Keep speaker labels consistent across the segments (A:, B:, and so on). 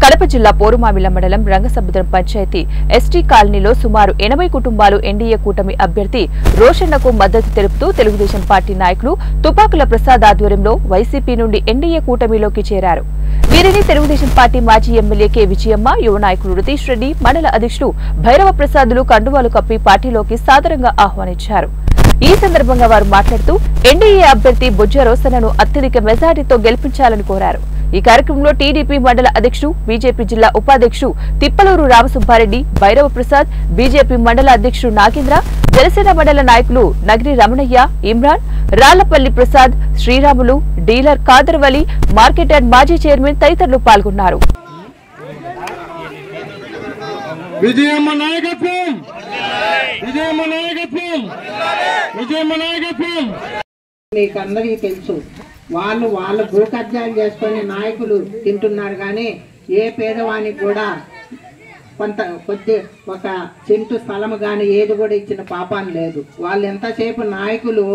A: కడప జిల్లా పోరుమామిళ్ల మండలం రంగసముద్రం పంచాయతీ ఎస్టీ కాలనీలో సుమారు 80 కుటుంబాలు ఎన్డీఏ కూటమి అభ్యర్థి రోషన్నకు మద్దతు తెలుపుతూ తెలుగుదేశం పార్టీ నాయకులు తుపాకుల ప్రసాద్ ఆధ్వర్యంలో వైసీపీ నుండి ఎన్డీఏ కూటమిలోకి చేరారు. వీరిని తెలుగుదేశం పార్టీ మాజీ ఎమ్మెల్యే కె విజయమ్మ, యువ నాయకులు రితీష్ రెడ్డి, మండల అధ్యక్షుడు భైరవ ప్రసాదులు కండువాలు కప్పి పార్టీలోకి సాదరంగా ఆహ్వానించారు. ఈ సందర్భంగా వారు మాట్లాడుతూ ఎన్డీఏ అభ్యర్థి బొజ్జ రోసన్నను అత్యధిక మెజారిటీతో గెలిపించాలని కోరారు. ఈ కార్యక్రమంలో టీడీపీ మండల అధ్యక్షుడు, బీజేపీ జిల్లా ఉపాధ్యక్షుడు తిప్పలూరు రామసుబ్బారెడ్డి, భైరవ ప్రసాద్, బీజేపీ మండల అధ్యక్షుడు నాగేంద్ర, జనసేన మండల నాయకులు Nagiri Ramanaiah, Imran, Rallapalli Prasad, Sriramulu, dealer Kadarvali, market yard మాజీ చైర్మన్ తదితరులు పాల్గొన్నారు.
B: మీకందరికీ తెలుసు, వాళ్ళ భూ కబ్జాలు చేసుకుని నాయకులు తింటున్నారు. కానీ ఏ పేదవానికి కూడా కొద్ది ఒక సెంటు స్థలం కానీ ఏది కూడా ఇచ్చిన పాపాన్ని లేదు. వాళ్ళు ఎంతసేపు నాయకులు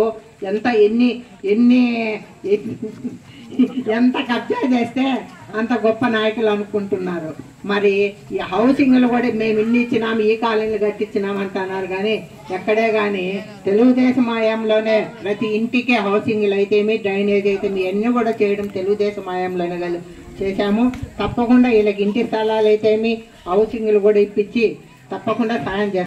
B: ఎంత కబ్జా చేస్తే అంత గొప్ప నాయకులు అనుకుంటున్నారు. మరి ఈ హౌసింగ్లు కూడా మేము ఇన్ని ఇచ్చినాము, ఈ కాలనీలు కట్టించినామంటున్నారు. కానీ ఎక్కడే కానీ తెలుగుదేశం హయాంలోనే ప్రతి ఇంటికే హౌసింగ్లు అయితేమి, డ్రైనేజ్ అయితేమి ఇవన్నీ కూడా చేయడం తెలుగుదేశం హయాంలోనే చేశాము. తప్పకుండా వీళ్ళకి ఇంటి స్థలాలు అయితేమి హౌసింగ్లు కూడా ఇప్పించి తప్పకుండా సాయం చేస్తాం.